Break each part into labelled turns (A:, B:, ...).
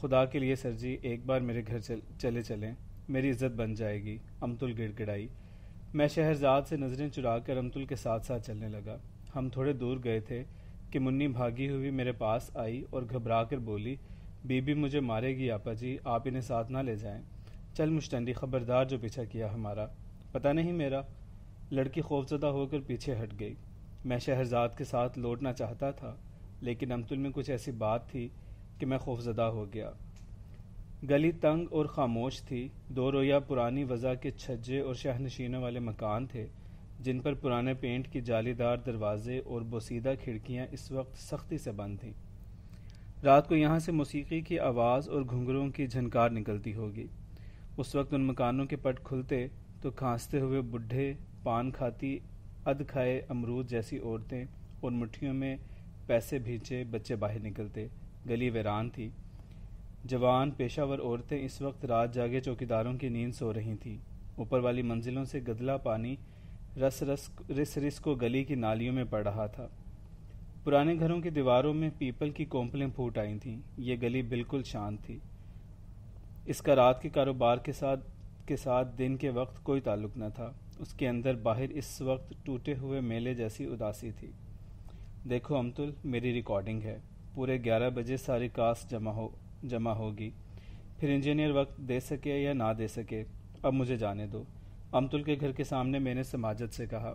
A: خدا کے لیے سر جی ایک بار میرے گھر چلے چلیں، میری عزت بن جائے گی، امتل گڑ گڑائی۔ میں شہرزاد سے نظریں چرا کر امتل کے ساتھ ساتھ چلنے لگا۔ ہم تھوڑے دور گئے تھے کہ منی بھاگی ہوئی میرے پاس آئی اور گھبرا کر بولی، بی بی مجھے مارے گی آپا جی، آپ انہیں ساتھ نہ لے جائیں۔ چل مشٹنڈی، خبردار جو پیچھا کیا ہمارا۔ پتہ نہیں میرا۔ لڑکی خوفزدہ ہو کر پیچھے ہٹ گئی۔ میں شہرزاد کے ساتھ لوٹنا چاہتا تھا، لیکن امتل میں کچھ ایسی بات تھی کہ میں خوفزدہ ہو گیا۔ گلی تنگ اور خاموش تھی۔ دو رویہ پرانی وضع کے چھجے اور شہنشینوں والے مکان تھے، جن پر پرانے پینٹ کی جالی دار دروازے اور بوسیدہ کھڑکیاں اس وقت سختی سے بند تھیں۔ رات کو یہاں سے موسیقی کی آواز اور گھنگروں کی جھنکار نکلتی ہوگی۔ اس وقت ان مکانوں کے پٹ کھلتے تو کھانستے ہوئے بڈھے، پان کھاتی ادھ کھائے امرود جیسی عورتیں اور مٹھیوں میں پیسے بھیجے بچے باہر نکلتے۔ گلی ویران تھی۔ جوان پیشہ ور عورتیں اس وقت رات جاگے چوکیداروں کی نیند سو رہی تھیں۔ اوپر والی منزلوں سے گدلا پانی رس رس کو گلی کی نالیوں میں پڑ رہا تھا۔ پرانے گھروں کی دیواروں میں پیپل کی کونپلیں پھوٹ آئی تھیں۔ یہ گلی بالکل شانت تھی۔ اس کا رات کے کاروبار کے ساتھ دن کے وقت کوئی تعلق نہ تھا۔ اس کے اندر باہر اس وقت ٹوٹے ہوئے میلے جیسی اداسی تھی۔ دیکھو امتل، میری ریکارڈنگ ہے۔ پورے 11 بجے ساری کاسٹ جمع ہوگی، پھر انجینئر وقت دے سکے یا نہ دے سکے، اب مجھے جانے دو۔ امتل کے گھر کے سامنے میں نے سماجت سے کہا،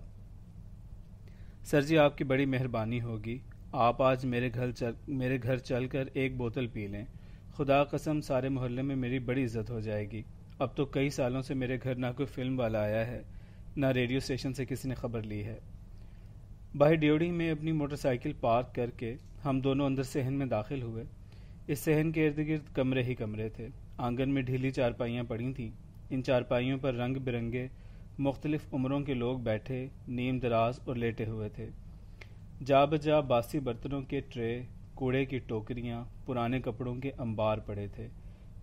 A: سر جی آپ کی بڑی مہربانی ہوگی، آپ آج میرے گھر چل کر ایک بوتل پی لیں، خدا قسم سارے محلے میں میری بڑی عزت ہو جائے گی۔ اب تو کئی سالوں سے میرے گھر نہ کوئی فلم والا آیا ہے، نہ ریڈیو اسٹیشن سے کسی نے خبر لی ہے۔ باہر ڈیوڑی میں اپنی موٹر سائیکل پارک کر کے ہم دونوں اندر صحن میں داخل ہوئے۔ اس صحن کے ارد گرد کمرے ہی کمرے تھے۔ آنگن میں ڈھیلی چارپائیاں پڑی تھیں۔ ان چارپائیوں پر رنگ برنگے مختلف عمروں کے لوگ بیٹھے، نیم دراز اور لیٹے ہوئے تھے۔ جا بجا باسی برتنوں کے ٹرے، کوڑے کی ٹوکریاں، پرانے کپڑوں کے انبار پڑے تھے۔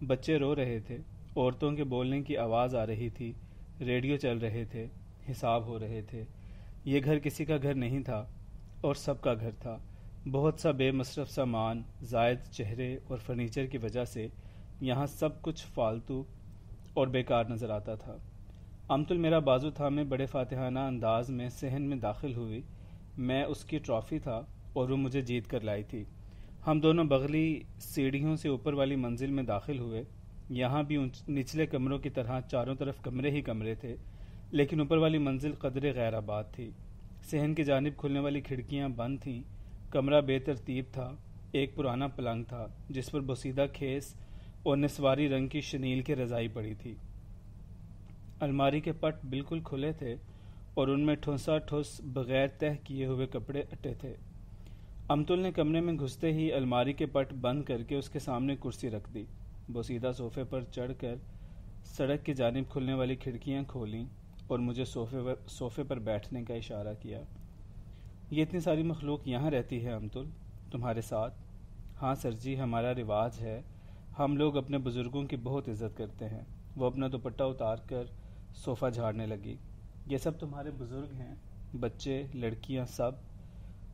A: بچے رو رہے تھے، عورتوں کے بولنے کی آواز آ رہی تھی، ریڈیو چل رہے تھے، حساب ہو رہے تھے۔ یہ گھر کسی کا گھر نہیں تھا اور سب کا گھر تھا۔ بہت سا بے مصرف سامان، زائد چہرے اور فرنیچر کی وجہ سے یہاں سب کچھ فالتو اور بیکار نظر آتا تھا۔ امتل میرا بازو تھامے بڑے فاتحانہ انداز میں صحن میں داخل ہوئی۔ میں اس کی ٹرافی تھا اور وہ مجھے جیت کر لائی تھی۔ ہم دونوں بغلی سیڑھیوں سے اوپر والی منزل میں داخل ہوئے۔ یہاں بھی نچلے کمروں کی طرح چاروں طرف کمرے ہی کمرے تھے، لیکن اوپر والی منزل قدرے غیر آباد تھی۔ صحن کی جانب کھلنے والی کھڑکیاں بند تھیں۔ کمرہ بے ترتیب تھا۔ ایک پرانا پلنگ تھا جس پر بوسیدہ کھیس اور نسواری رنگ کی شنیل کی رضائی پڑی تھی۔ الماری کے پٹ بالکل کھلے تھے اور ان میں ٹھوسا ٹھوس بغیر تہہ کیے ہوئے کپڑے اٹے تھے۔ امتل نے کمرے میں گھستے ہی الماری کے پٹ بند کر کے اس کے سامنے کرسی رکھ دی۔ بوسیدہ صوفے پر چڑھ کر سڑک کی جانب کھلنے والی کھڑکیاں کھولیں اور مجھے صوفے پر بیٹھنے کا اشارہ کیا۔ یہ اتنی ساری مخلوق یہاں رہتی ہے امتل، تمہارے ساتھ؟ ہاں سر جی، ہمارا رواج ہے، ہم لوگ اپنے بزرگوں کی بہت عزت کرتے ہیں۔ وہ اپنا دوپٹہ اتار کر صوفہ جھاڑنے لگی۔ یہ سب تمہارے بزرگ ہیں؟ بچے، لڑکیاں، سب؟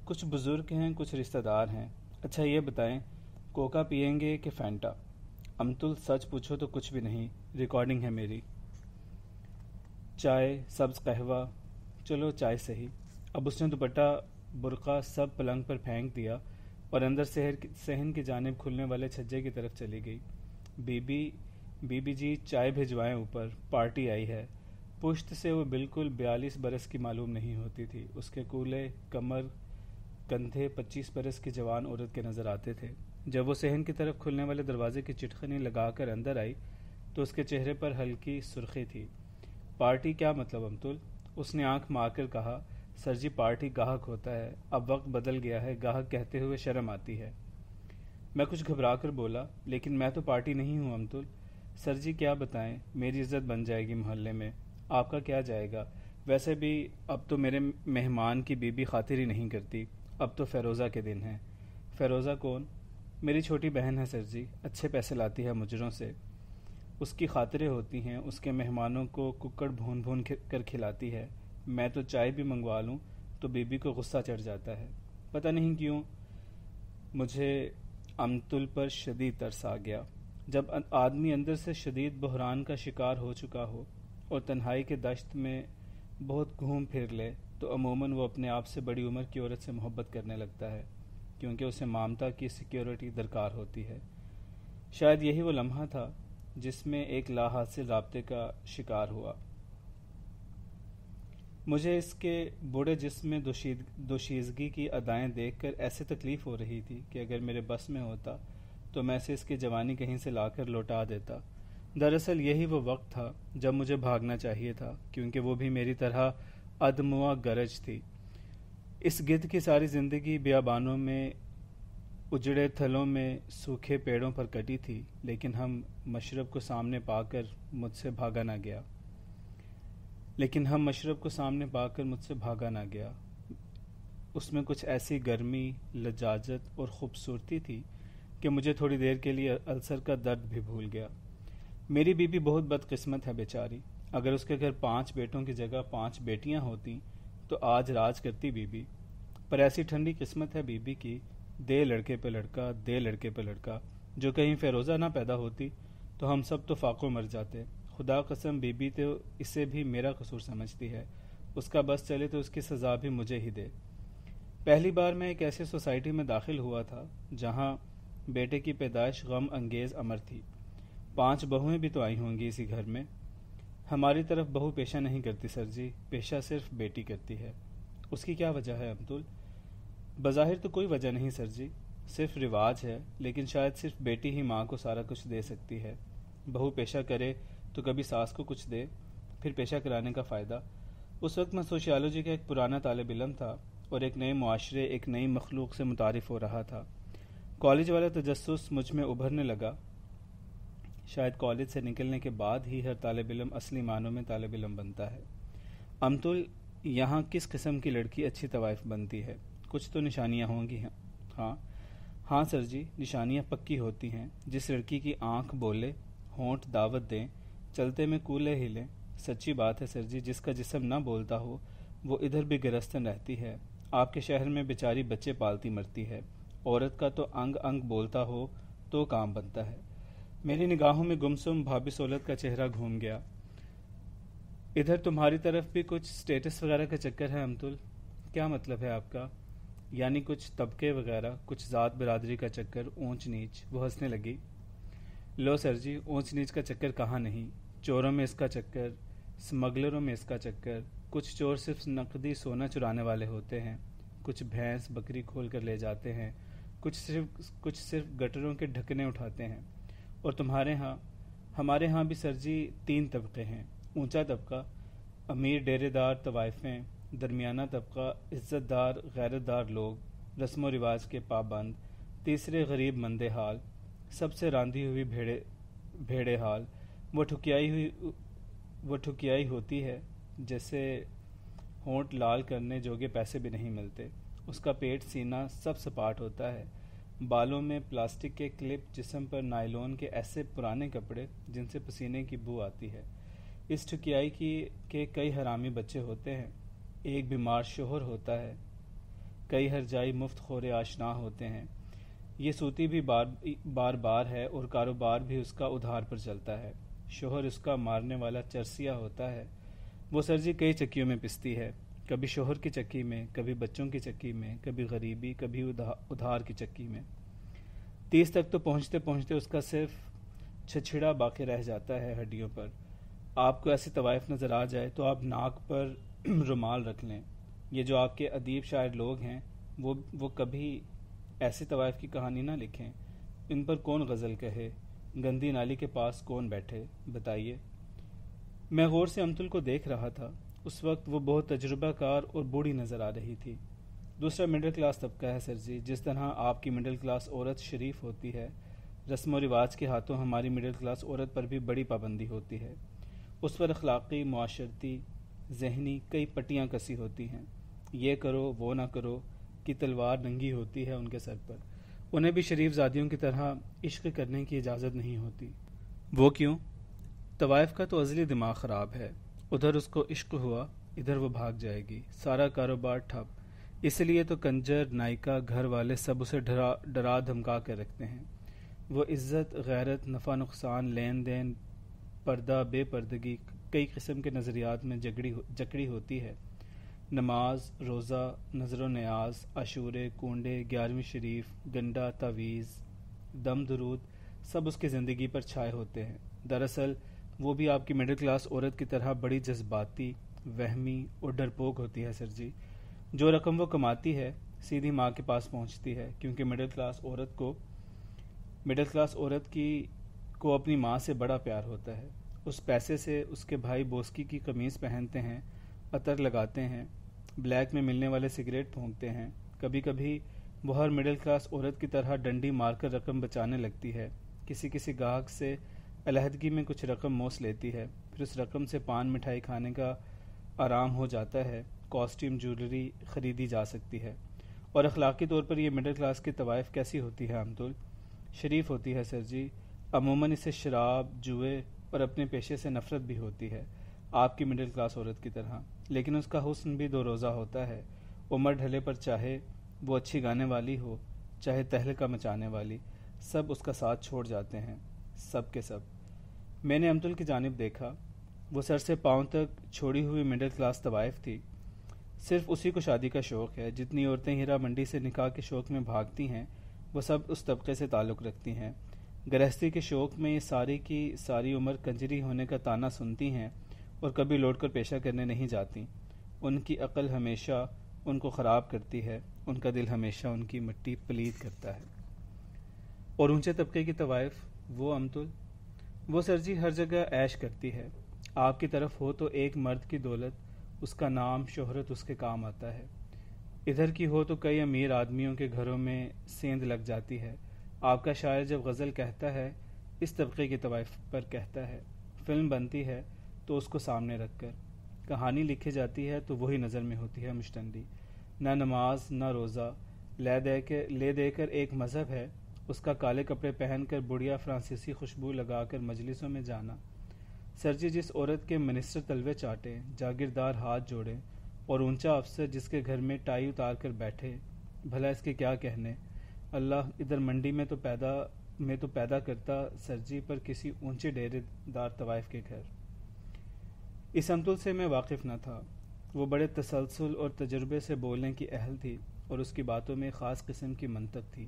A: کچھ بزرگ ہیں، کچھ رشتہ دار ہیں۔ اچھا یہ بتائیں، کوکا پئیں گے کہ فینٹا؟ امتل سچ پوچھو تو کچھ بھی نہیں، ریکارڈنگ ہے میری۔ چائے، سبز قہوہ؟ چلو چائے صحیح۔ اب اس نے دوپٹہ برقع سب پلنگ پر پھینک دیا اور اندر صحن کی جانب کھلنے والے چھجے کی طرف چلی گئی۔ بی بی جی چائے بھجوائیں اوپر، پارٹی آئی ہے۔ پشت سے وہ بالکل 42 برس کی معلوم نہیں ہوتی تھی۔ اس کے کولے کمر کندھے 25 برس کی جوان عورت کے نظر آتے تھے۔ جب وہ صحن کی طرف کھلنے والے دروازے کی چٹخنی لگا کر اندر آئی تو اس کے چہرے پر ہلکی سرخی تھی۔ پارٹی کیا مطلب امتل؟ اس نے آنکھ مار کر کہا، سر جی پارٹی گاہک ہوتا ہے، اب وقت بدل گیا ہے، گاہک کہتے ہوئے شرم آتی ہے۔ میں کچھ گھبرا کر بولا، لیکن میں تو پارٹی نہیں ہوں امتل۔ سر جی کیا بتائیں، میری عزت بن جائے گی محلے میں، آپ کا کیا جائے گا؟ ویسے بھی اب تو میرے مہمان کی بی بی خاطر ہی نہیں کرتی، اب تو فیروزہ کے دن ہیں۔ فیروزہ کون؟ میری چھوٹی بہن ہے سر جی، اچھے پیسے لاتی ہے مجروں سے، اس کی خاطریں ہوتی ہیں، اس کے مہمانوں کو ککڑ بھون بھون کر کھلاتی ہے۔ میں تو چائے بھی منگوا لوں تو بی بی کو غصہ چڑھ جاتا ہے، پتہ نہیں کیوں۔ مجھے امتل پر شدید ترس آ گیا۔ جب آدمی اندر سے شدید بحران کا شکار ہو چکا ہو اور تنہائی کے دشت میں بہت گھوم پھر لے تو عموماً وہ اپنے آپ سے بڑی عمر کی عورت سے محبت کرنے لگتا ہے، کیونکہ اسے مامتا کی سیکیورٹی درکار ہوتی ہے۔ شاید یہی وہ لمحہ تھا جس میں ایک لا حاصل رابطے کا شکار ہوا۔ مجھے اس کے بوڑھے جسم میں دوشیزگی کی ادائیں دیکھ کر ایسے تکلیف ہو رہی تھی کہ اگر میرے بس میں ہوتا تو میں اسے اس کی جوانی کہیں سے لا کر لوٹا دیتا۔ دراصل یہی وہ وقت تھا جب مجھے بھاگنا چاہیے تھا، کیونکہ وہ بھی میری طرح ادموا گرج تھی۔ اس گدھ کی ساری زندگی بیابانوں میں، اجڑے تھلوں میں، سوکھے پیڑوں پر کٹی تھی، لیکن ہم مشرب کو سامنے پا کر مجھ سے بھاگا نہ گیا۔ اس میں کچھ ایسی گرمی، لجاجت اور خوبصورتی تھی کہ مجھے تھوڑی دیر کے لیے السر کا درد بھی بھول گیا۔ میری بیوی بہت بدقسمت ہے بیچاری۔ اگر اس کے گھر 5 بیٹوں کی جگہ 5 بیٹیاں ہوتیں تو آج راج کرتی بیوی۔ پر ایسی ٹھنڈی قسمت ہے بیوی کی، دے لڑکے پہ لڑکا، جو کہیں فیروزہ نہ پیدا ہوتی تو ہم سب تو فاقوں مر جاتے۔ خدا قسم بیوی تو اسے بھی میرا قصور سمجھتی ہے، اس کا بس چلے تو اس کی سزا بھی مجھے ہی دے۔ پہلی بار میں ایک ایسی سوسائٹی میں داخل ہوا تھا جہاں بیٹے کی پیدائش غم انگیز امر تھی۔ 5 بہویں بھی تو آئی ہوں گی اسی گھر میں۔ ہماری طرف بہو پیشہ نہیں کرتی سر جی، پیشہ صرف بیٹی کرتی ہے۔ اس کی کیا وجہ ہے عبدل؟ بظاہر تو کوئی وجہ نہیں سر جی، صرف رواج ہے، لیکن شاید صرف بیٹی ہی ماں کو سارا کچھ دے سکتی ہے۔ بہو پیشہ کرے تو کبھی ساس کو کچھ دے، پھر پیشہ کرانے کا فائدہ۔ اس وقت میں سوشیالوجی کا ایک پرانا طالب علم تھا اور ایک نئے معاشرے، ایک نئی مخلوق سے متعارف ہو رہا تھا۔ کالج والا تجسس مجھ میں ابھرنے لگا۔ شاید کالج سے نکلنے کے بعد ہی ہر طالب علم اصلی معنوں میں طالب علم بنتا ہے۔ امتل، یہاں کس قسم کی لڑکی اچھی طوائف بنتی ہے؟ کچھ تو نشانیاں ہوں گی۔ ہاں سر جی، نشانیاں پکی ہوتی ہیں۔ جس لڑکی کی آنکھ بولے، ہونٹ دعوت دیں، چلتے میں کولے ہلیں۔ سچی بات ہے سر جی، جس کا جسم نہ بولتا ہو وہ ادھر بھی گرستن رہتی ہے۔ آپ کے شہر میں بیچاری بچے پالتی مرتی ہے۔ عورت کا تو انگ انگ بولتا ہو تو کام بنتا ہے۔ میری نگاہوں میں گمسم بھابھی سولت کا چہرہ گھوم گیا۔ ادھر تمہاری طرف بھی کچھ سٹیٹس وغیرہ کا چکر ہے امتل؟ کیا مطلب ہے آپ کا؟ یعنی کچھ طبقے وغیرہ، کچھ ذات برادری کا چکر، اونچ نیچ؟ وہ ہنسنے لگی۔ لو سر جی، اونچ نیچ کا چکر کہاں نہیں، چوروں میں اس کا چکر، سمگلروں میں اس کا چکر۔ کچھ چور صرف نقدی سونا چرانے والے ہوتے ہیں، کچھ بھینس بکری کھول کر لے جاتے ہیں، کچھ صرف گٹروں کے ڈھکنے اٹھاتے ہیں۔ اور تمہارے ہاں؟ ہمارے ہاں بھی سر جی 3 طبقے ہیں۔ اونچا طبقہ امیر ڈیرے دار طوائفیں، درمیانہ طبقہ عزت دار غیرت دار لوگ، رسم و رواج کے پابند، تیسرے غریب مندے حال، سب سے راندھی ہوئی بھیڑے حال۔ وہ ٹھکیائی ہوتی ہے جیسے ہونٹ لال کرنے جوگے پیسے بھی نہیں ملتے۔ اس کا پیٹ سینہ سب سپاٹ ہوتا ہے، بالوں میں پلاسٹک کے کلپ، جسم پر نائلون کے ایسے پرانے کپڑے جن سے پسینے کی بو آتی ہے۔ اس ٹھکیائی کے کئی حرامی بچے ہوتے ہیں، ایک بیمار شوہر ہوتا ہے، کئی ہرجائی مفت خورے آشنا ہوتے ہیں۔ یہ سوتی بھی بار ہے اور کاروبار بھی اس کا ادھار پر چلتا ہے۔ شوہر اس کا مارنے والا چرسیا ہوتا ہے۔ وہ سر جی کئی چکیوں میں پستی ہے، کبھی شوہر کی چکی میں، کبھی بچوں کی چکی میں، کبھی غریبی، کبھی ادھار کی چکی میں۔ 30 تک تو پہنچتے پہنچتے اس کا صرف چھچھڑا باقی رہ جاتا ہے ہڈیوں پر۔ آپ کو ایسی طوائف نظر آ جائے تو آپ ناک پر رومال رکھ لیں۔ یہ جو آپ کے ادیب شاعر لوگ ہیں وہ کبھی ایسی طوائف کی کہانی نہ لکھیں۔ ان پر کون غزل کہے؟ گندی نالی کے پاس کون بیٹھے؟ بتائیے۔ میں غور سے امتل کو دیکھ رہا تھا۔ اس وقت وہ بہت تجربہ کار اور بوڑھی نظر آ رہی تھی۔ دوسرا مڈل کلاس طبقہ ہے سر جی، جس طرح آپ کی مڈل کلاس عورت شریف ہوتی ہے، رسم و رواج کے ہاتھوں ہماری مڈل کلاس عورت پر بھی بڑی پابندی ہوتی ہے۔ اس پر اخلاقی، معاشرتی، ذہنی کئی پٹیاں کسی ہوتی ہیں۔ یہ کرو وہ نہ کرو کی تلوار ننگی ہوتی ہے ان کے سر پر۔ انہیں بھی شریف زادیوں کی طرح عشق کرنے کی اجازت نہیں ہوتی۔ وہ کیوں؟ طوائف کا تو ازلی دماغ خراب ہے۔ ادھر اس کو عشق ہوا، ادھر وہ بھاگ جائے گی، سارا کاروبار ٹھپ۔ اس لیے تو کنجر، نائکا، گھر والے سب اسے ڈرا دھمکا کر رکھتے ہیں۔ وہ عزت، غیرت، نفع نقصان، لین دین، پردہ، بے پردگی، کئی قسم کے نظریات میں جکڑی ہوتی ہے۔ نماز، روزہ، نظر و نیاز، عاشورے، کونڈے، 11ویں شریف، گنڈا، تعویذ، دم درود، سب اس کی زندگی پر چھائے ہوتے ہیں۔ دراصل وہ بھی آپ کی مڈل کلاس عورت کی طرح بڑی جذباتی، وہمی اور ڈرپوک ہوتی ہے سر جی۔ جو رقم وہ کماتی ہے سیدھی ماں کے پاس پہنچتی ہے، کیونکہ مڈل کلاس عورت کو اپنی ماں سے بڑا پیار ہوتا ہے۔ اس پیسے سے اس کے بھائی بوسکی کی قمیض پہنتے ہیں، عطر لگاتے ہیں، بلیک میں ملنے والے سگریٹ پھونکتے ہیں۔ کبھی کبھی وہ ہر مڈل کلاس عورت کی طرح ڈنڈی مار کر رقم بچانے لگتی ہے، کسی گاہک سے علیحدگی میں کچھ رقم موس لیتی ہے، پھر اس رقم سے پان مٹھائی کھانے کا آرام ہو جاتا ہے، کاسٹیوم، جولری خریدی جا سکتی ہے۔ اور اخلاقی طور پر یہ مڈل کلاس کی طوائف کیسی ہوتی ہے امتل؟ شریف ہوتی ہے سر جی۔ عموماً اسے شراب، جوئے اور اپنے پیشے سے نفرت بھی ہوتی ہے، آپ کی مڈل کلاس عورت کی طرح، لیکن اس کا حسن بھی 2 روزہ ہوتا ہے۔ عمر ڈھلے پر چاہے وہ اچھی گانے والی ہو، چاہے تہلکہ مچانے والی، سب اس کا ساتھ چھوڑ جاتے ہیں، سب کے سب۔ میں نے امتل کی جانب دیکھا، وہ سر سے پاؤں تک چھوڑی ہوئی مڈل کلاس طوائف تھی۔ صرف اسی کو شادی کا شوق ہے۔ جتنی عورتیں ہیرا منڈی سے نکاح کے شوق میں بھاگتی ہیں، وہ سب اس طبقے سے تعلق رکھتی ہیں۔ گرہستی کے شوق میں یہ ساری کی ساری عمر کنجری ہونے کا طعنہ سنتی ہیں اور کبھی لوٹ کر پیشہ کرنے نہیں جاتی۔ ان کی عقل ہمیشہ ان کو خراب کرتی ہے، ان کا دل ہمیشہ ان کی مٹی پلید کرتا ہے۔ اور اونچے طبقے کی طوائف، وہ امتل، وہ سر جی ہر جگہ عیش کرتی ہے۔ آپ کی طرف ہو تو ایک مرد کی دولت، اس کا نام، شہرت اس کے کام آتا ہے۔ ادھر کی ہو تو کئی امیر آدمیوں کے گھروں میں سیند لگ جاتی ہے۔ آپ کا شاعر جب غزل کہتا ہے، اس طبقے کی طوائف پر کہتا ہے۔ فلم بنتی ہے تو اس کو سامنے رکھ کر، کہانی لکھی جاتی ہے تو وہی نظر میں ہوتی ہے مشتندی۔ نہ نماز، نہ روزہ، لے دے کر ایک مذہب ہے، اس کا کالے کپڑے پہن کر بڑھیا فرانسیسی خوشبو لگا کر مجلسوں میں جانا۔ سر جی جس عورت کے منسٹر تلوے چاٹیں، جاگیردار ہاتھ جوڑیں، اور اونچا افسر جس کے گھر میں ٹائی اتار کر بیٹھے، بھلا اس کے کیا کہنے؟ اللہ ادھر منڈی میں تو پیدا کرتا سر جی پر کسی اونچے ڈیرے دار طوائف کے گھر۔ اس امتل سے میں واقف نہ تھا۔ وہ بڑے تسلسل اور تجربے سے بولنے کی اہل تھی اور اس کی باتوں میں خاص قسم کی منطق تھی۔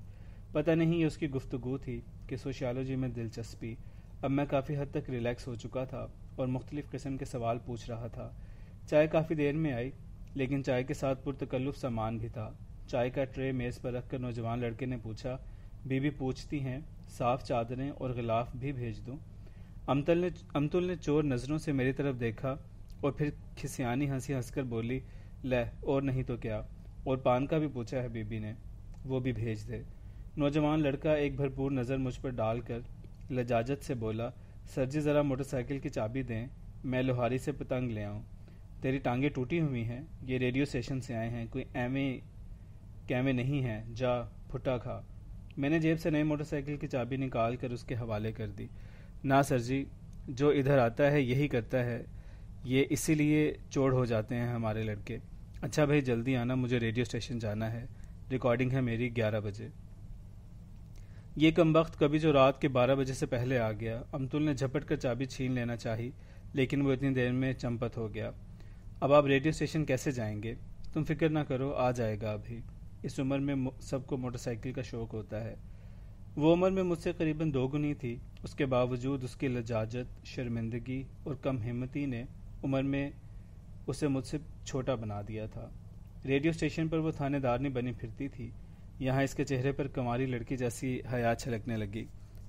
A: پتہ نہیں یہ اس کی گفتگو تھی کہ سوشیالوجی میں دلچسپی۔ اب میں کافی حد تک ریلیکس ہو چکا تھا اور مختلف قسم کے سوال پوچھ رہا تھا۔ چائے کافی دیر میں آئی، لیکن چائے کے ساتھ پرتکلف سامان بھی تھا۔ چائے کا ٹرے میز پر رکھ کر نوجوان لڑکے نے پوچھا، بی بی پوچھتی ہیں صاف چادریں اور غلاف بھی بھیج دوں؟ امتل نے چور نظروں سے میری طرف دیکھا اور پھر کھسیانی ہنسی ہنس کر بولی، لے اور نہیں تو کیا، اور پان کا بھی پوچھا ہے بی بی نے، وہ بھی بھیج دے۔ نوجوان لڑکا ایک بھرپور نظر مجھ پر ڈال کر لجاجت سے بولا، سر جی ذرا موٹر سائیکل کی چابی دیں، میں لوہاری سے پتنگ لے آؤں۔ تیری ٹانگیں ٹوٹی ہوئی ہیں، یہ ریڈیو اسٹیشن سے آئے ہیں، کوئی کیویں نہیں ہیں، جا پھٹا کھا۔ میں نے جیب سے نئی موٹر سائیکل کی چابی نکال کر اس کے حوالے کر دی۔ نا سر جی، جو ادھر آتا ہے یہی کرتا ہے، یہ اسی لیے چوڑ ہو جاتے ہیں ہمارے لڑکے۔ اچھا بھائی جلدی آنا، مجھے ریڈیو اسٹیشن جانا ہے، ریکارڈنگ ہے میری 11 بجے۔ یہ کم وقت کبھی جو رات کے 12 بجے سے پہلے آ گیا۔ امتل نے جھپٹ کر چابی چھین لینا چاہی، لیکن وہ اتنی دیر میں چمپت ہو گیا۔ اب آپ ریڈیو اسٹیشن کیسے جائیں گے؟ تم فکر نہ کرو، آ جائے گا ابھی۔ اس عمر میں سب کو موٹر سائیکل کا شوق ہوتا ہے۔ وہ عمر میں مجھ سے قریباً 2 گنی تھی، اس کے باوجود اس کی لجاجت، شرمندگی اور کم ہمتی نے عمر میں اسے مجھ سے چھوٹا بنا دیا تھا۔ ریڈیو اسٹیشن پر وہ تھانے دارنی بنی پھرتی تھی، یہاں اس کے چہرے پر کماری لڑکی جیسی حیا چھلکنے لگی۔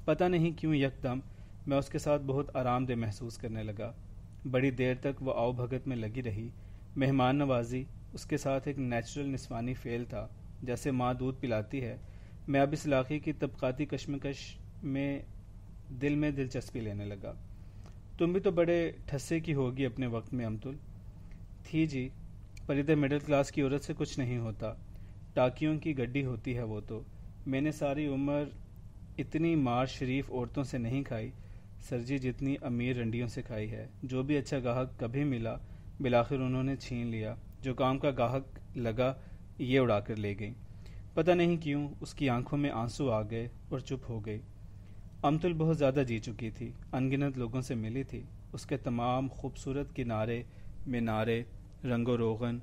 A: پتہ نہیں کیوں یکدم میں اس کے ساتھ بہت آرام دہ محسوس کرنے لگا۔ بڑی دیر تک وہ آؤ بھگت میں لگی رہی۔ مہمان نوازی اس کے ساتھ ایک نیچرل نسوانی فعل تھا، جیسے ماں دودھ پلاتی ہے۔ میں اب اس علاقے کی طبقاتی کشمکش میں دل میں دلچسپی لینے لگا۔ تم بھی تو بڑے ٹھسے کی ہوگی اپنے وقت میں امتل؟ تھی جی، پر ادھر مڈل کلاس کی عورت سے کچھ نہیں ہوتا، ٹاکیوں کی گڈی ہوتی ہے وہ تو۔ میں نے ساری عمر اتنی مار شریف عورتوں سے نہیں کھائی سر جی جتنی امیر رنڈیوں سے کھائی ہے۔ جو بھی اچھا گاہک کبھی ملا بالآخر انہوں نے چھین لیا، جو کام کا گاہک لگا یہ اڑا کر لے گئی۔ پتہ نہیں کیوں اس کی آنکھوں میں آنسو آ گئے اور چپ ہو گئی۔ امتل بہت زیادہ جی چکی تھی، انگنت لوگوں سے ملی تھی، اس کے تمام خوبصورت کنارے مینارے رنگ و روغن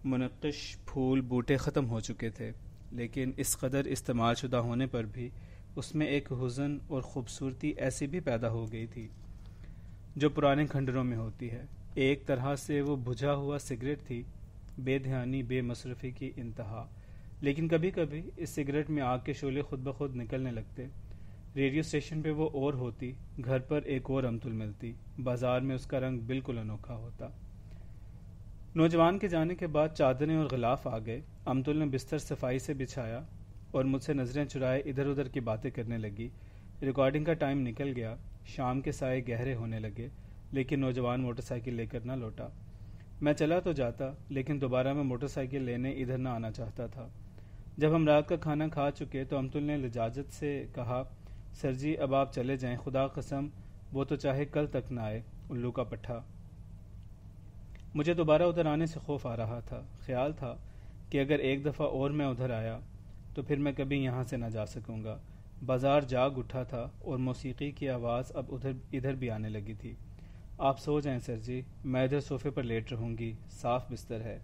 A: منقش پھول بوٹے ختم ہو چکے تھے، لیکن اس قدر استعمال شدہ ہونے پر بھی اس میں ایک حزن اور خوبصورتی ایسی بھی پیدا ہو گئی تھی جو پرانے کھنڈروں میں ہوتی ہے۔ ایک طرح سے وہ بجھا ہوا سگریٹ تھی، بے دھیانی بے مصرفی کی انتہا، لیکن کبھی کبھی اس سگریٹ میں آگ کے شعلے خود بخود نکلنے لگتے۔ ریڈیو اسٹیشن پہ وہ اور ہوتی، گھر پر ایک اور امتل ملتی، بازار میں اس کا رنگ بالکل انوکھا ہوتا۔ نوجوان کے جانے کے بعد چادریں اور غلاف آ گئے، امتل نے بستر صفائی سے بچھایا اور مجھ سے نظریں چرائے ادھر ادھر کی باتیں کرنے لگی۔ ریکارڈنگ کا ٹائم نکل گیا، شام کے سائے گہرے ہونے لگے، لیکن نوجوان موٹر سائیکل لے کر نہ لوٹا۔ میں چلا تو جاتا، لیکن دوبارہ میں موٹر سائیکل لینے ادھر نہ آنا چاہتا تھا۔ جب ہم رات کا کھانا کھا چکے تو امتل نے لجاجت سے کہا، سر جی اب آپ چلے جائیں، خدا قسم وہ تو چاہے کل تک نہ آئے، الو کا پٹھا۔ مجھے دوبارہ ادھر آنے سے خوف آ رہا تھا، خیال تھا کہ اگر ایک دفعہ اور میں ادھر آیا تو پھر میں کبھی یہاں سے نہ جا سکوں گا۔ بازار جاگ اٹھا تھا اور موسیقی کی آواز اب ادھر بھی آنے لگی تھی۔ آپ سو جائیں سر جی، میں ادھر صوفے پر لیٹ رہوں گی، صاف بستر ہے۔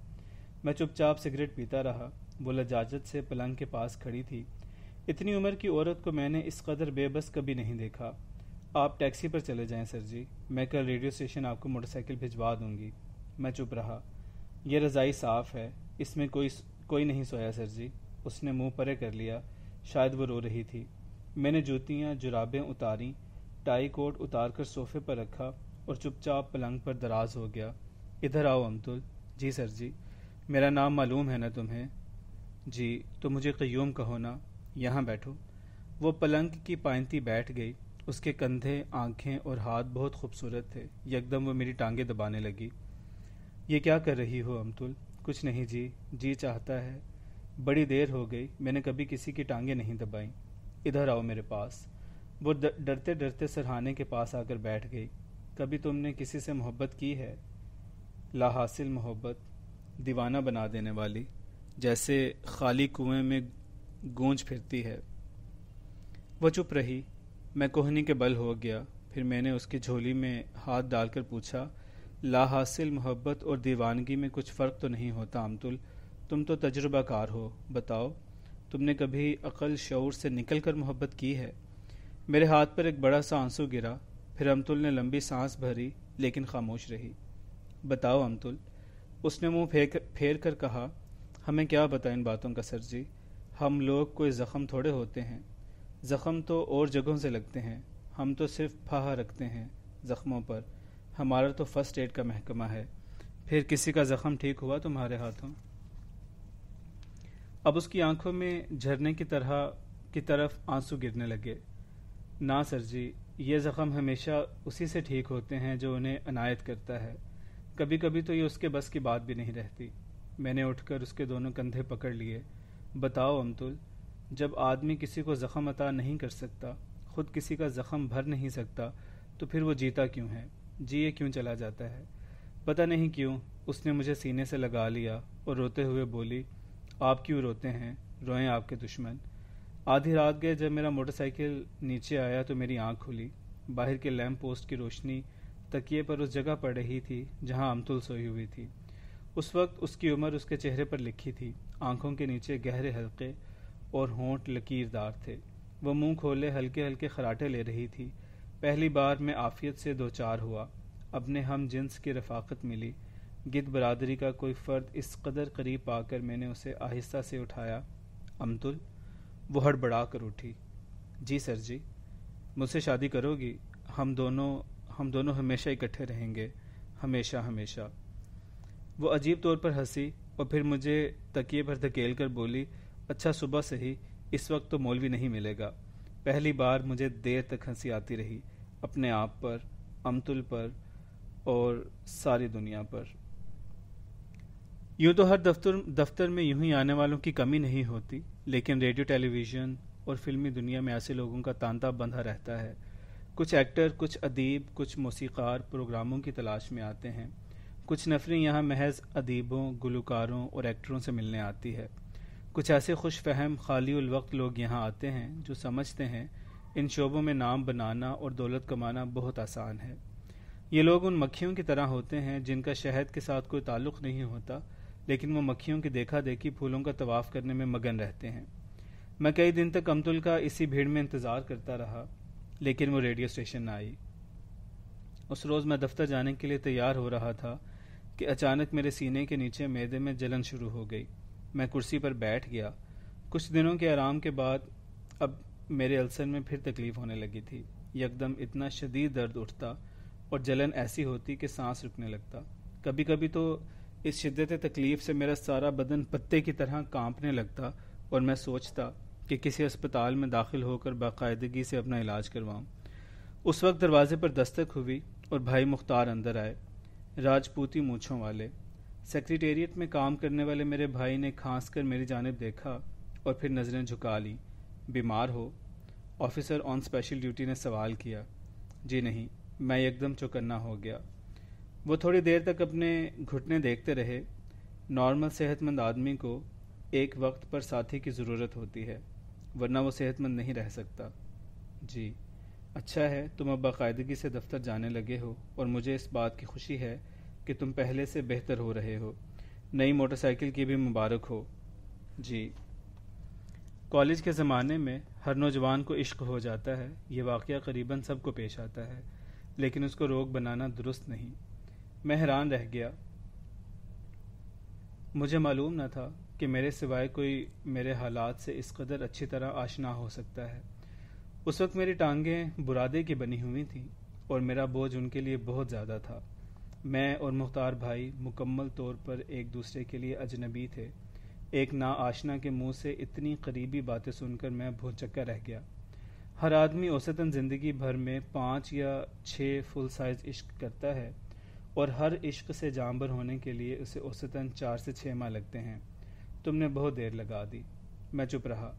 A: میں چپ چاپ سگریٹ پیتا رہا۔ وہ لجاجت سے پلنگ کے پاس کھڑی تھی۔ اتنی عمر کی عورت کو میں نے اس قدر بے بس کبھی نہیں دیکھا۔ آپ ٹیکسی پر چلے جائیں سر جی، میں کل ریڈیو اسٹیشن آپ کو موٹر سائیکل بھجوا دوں گی۔ میں چپ رہا۔ یہ رضائی صاف ہے، اس میں کوئی نہیں سویا سر جی۔ اس نے منہ پرے کر لیا، شاید وہ رو رہی تھی۔ میں نے جوتیاں جرابیں اتاریں، ٹائی کوٹ اتار کر صوفے پر رکھا اور چپ چاپ پلنگ پر دراز ہو گیا۔ ادھر آؤ امتل۔ جی سر جی۔ میرا نام معلوم ہے نا تمہیں؟ جی، تو مجھے قیوم کہو نا، یہاں بیٹھو۔ وہ پلنگ کی پائنتی بیٹھ گئی، اس کے کندھے آنکھیں اور ہاتھ بہت خوبصورت تھے۔ یکدم وہ میری ٹانگیں دبانے لگی۔ یہ کیا کر رہی ہو امتل؟ کچھ نہیں جی، جی چاہتا ہے۔ بڑی دیر ہو گئی، میں نے کبھی کسی کی ٹانگیں نہیں دبائیں۔ ادھر آؤ میرے پاس۔ وہ ڈرتے ڈرتے سرہانے کے پاس آ کر بیٹھ گئی۔ کبھی تم نے کسی سے محبت کی ہے؟ لا حاصل محبت، دیوانہ بنا دینے والی، جیسے خالی کنویں میں گونج پھرتی ہے۔ وہ چپ رہی۔ میں کوہنی کے بل ہو گیا۔ پھر میں نے اس کی جھولی میں ہاتھ ڈال کر پوچھا، لا حاصل محبت اور دیوانگی میں کچھ فرق تو نہیں ہوتا امتل؟ تم تو تجربہ کار ہو، بتاؤ تم نے کبھی عقل شعور سے نکل کر محبت کی ہے؟ میرے ہاتھ پر ایک بڑا سا آنسو گرا۔ پھر امتل نے لمبی سانس بھری لیکن خاموش رہی۔ بتاؤ امتل۔ اس نے منہ پھیر کر کہا، ہمیں کیا بتائیں ان باتوں کا سر جی، ہم لوگ کوئی زخم تھوڑے ہوتے ہیں، زخم تو اور جگہوں سے لگتے ہیں، ہم تو صرف پھاہا رکھتے ہیں زخموں پر، ہمارا تو فرسٹ ایڈ کا محکمہ ہے۔ پھر کسی کا زخم ٹھیک ہوا تمہارے ہاتھوں؟ اب اس کی آنکھوں میں جھرنے کی طرف آنسو گرنے لگے۔ نا سر جی، یہ زخم ہمیشہ اسی سے ٹھیک ہوتے ہیں جو انہیں عنایت کرتا ہے، کبھی کبھی تو یہ اس کے بس کی بات بھی نہیں رہتی۔ میں نے اٹھ کر اس کے دونوں کندھے پکڑ لیے۔ بتاؤ امتل، جب آدمی کسی کو زخم عطا نہیں کر سکتا، خود کسی کا زخم بھر نہیں سکتا، تو پھر وہ جیتا کیوں ہے، جیے کیوں چلا جاتا ہے؟ پتہ نہیں کیوں اس نے مجھے سینے سے لگا لیا اور روتے ہوئے بولی، آپ کیوں روتے ہیں، روئیں آپ کے دشمن۔ آدھی رات گئے جب میرا موٹر سائیکل نیچے آیا تو میری آنکھ کھلی۔ باہر کے لیمپ پوسٹ کی روشنی تکیے پر اس جگہ پڑ رہی تھی جہاں امتل سوئی ہوئی تھی۔ اس وقت اس کی عمر اس کے چہرے پر لکھی تھی، آنکھوں کے نیچے گہرے حلقے اور ہونٹ لکیردار تھے۔ وہ منہ کھولے ہلکے ہلکے خراٹے لے رہی تھی۔ پہلی بار میں عافیت سے دوچار ہوا، اپنے ہم جنس کی رفاقت ملی، گد برادری کا کوئی فرد اس قدر قریب پا کر میں نے اسے آہستہ سے اٹھایا۔ امتل؟ وہ ہڑبڑا کر اٹھی۔ جی سر جی۔ مجھ سے شادی کرو گی؟ ہم دونوں ہمیشہ اکٹھے رہیں گے، ہمیشہ ہمیشہ۔ وہ عجیب طور پر ہنسی اور پھر مجھے تکیے پر دھکیل کر بولی، اچھا صبح سے ہی، اس وقت تو مولوی نہیں ملے گا۔ پہلی بار مجھے دیر تک ہنسی آتی رہی، اپنے آپ پر، امتل پر اور ساری دنیا پر۔ یوں تو ہر دفتر میں یوں ہی آنے والوں کی کمی نہیں ہوتی، لیکن ریڈیو ٹیلی ویژن اور فلمی دنیا میں ایسے لوگوں کا تانتا بندھا رہتا ہے۔ کچھ ایکٹر، کچھ ادیب، کچھ موسیقار پروگراموں کی تلاش میں آتے ہیں، کچھ نفری یہاں محض ادیبوں، گلوکاروں اور ایکٹروں سے ملنے آتی ہے۔ کچھ ایسے خوش فہم خالی الوقت لوگ یہاں آتے ہیں جو سمجھتے ہیں ان شعبوں میں نام بنانا اور دولت کمانا بہت آسان ہے۔ یہ لوگ ان مکھیوں کی طرح ہوتے ہیں جن کا شہد کے ساتھ کوئی تعلق نہیں ہوتا، لیکن وہ مکھیوں کی دیکھا دیکھی پھولوں کا طواف کرنے میں مگن رہتے ہیں۔ میں کئی دن تک امتل کا اسی بھیڑ میں انتظار کرتا رہا، لیکن وہ ریڈیو اسٹیشن نہ آئی۔ اس روز میں دفتر جانے کے لیے تیار ہو رہا تھا کہ اچانک میرے سینے کے نیچے معدے میں جلن شروع ہو گئی۔ میں کرسی پر بیٹھ گیا۔ کچھ دنوں کے آرام کے بعد اب میرے السر میں پھر تکلیف ہونے لگی تھی۔ یکدم اتنا شدید درد اٹھتا اور جلن ایسی ہوتی کہ سانس رکنے لگتا۔ کبھی کبھی تو اس شدت تکلیف سے میرا سارا بدن پتے کی طرح کانپنے لگتا اور میں سوچتا کہ کسی اسپتال میں داخل ہو کر باقاعدگی سے اپنا علاج کرواؤں۔ اس وقت دروازے پر دستک ہوئی اور بھائی مختار اندر آئے، راجپوتی مونچھوں والے۔ سیکریٹریٹ میں کام کرنے والے میرے بھائی نے کھانس کر میری جانب دیکھا اور پھر نظریں جھکا لیں۔ بیمار ہو؟ آفیسر آن اسپیشل ڈیوٹی نے سوال کیا۔ جی نہیں، میں یکدم چوکنا ہو گیا۔ وہ تھوڑی دیر تک اپنے گھٹنے دیکھتے رہے۔ نارمل صحت مند آدمی کو ایک وقت پر ساتھی کی ضرورت ہوتی ہے، ورنہ وہ صحت مند نہیں رہ سکتا۔ جی اچھا ہے، تم اب باقاعدگی سے دفتر جانے لگے ہو اور مجھے اس بات کی خوشی ہے کہ تم پہلے سے بہتر ہو رہے ہو۔ نئی موٹر سائیکل کی بھی مبارک ہو۔ جی۔ کالج کے زمانے میں ہر نوجوان کو عشق ہو جاتا ہے، یہ واقعہ قریباً سب کو پیش آتا ہے، لیکن اس کو روک بنانا درست نہیں۔ میں حیران رہ گیا۔ مجھے معلوم نہ تھا کہ میرے سوائے کوئی میرے حالات سے اس قدر اچھی طرح آشنا ہو سکتا ہے۔ اس وقت میری ٹانگیں برادے کی بنی ہوئی تھیں اور میرا بوجھ ان کے لیے بہت زیادہ تھا۔ میں اور مختار بھائی مکمل طور پر ایک دوسرے کے لیے اجنبی تھے۔ ایک نا آشنا کے منہ سے اتنی قریبی باتیں سن کر میں بھونچکا رہ گیا۔ ہر آدمی اوسطاً زندگی بھر میں 5 یا 6 فل سائز عشق کرتا ہے، اور ہر عشق سے جانبر ہونے کے لیے اسے اوسطاً 4 سے 6 ماہ لگتے ہیں۔ تم نے بہت دیر لگا دی۔ میں چپ رہا۔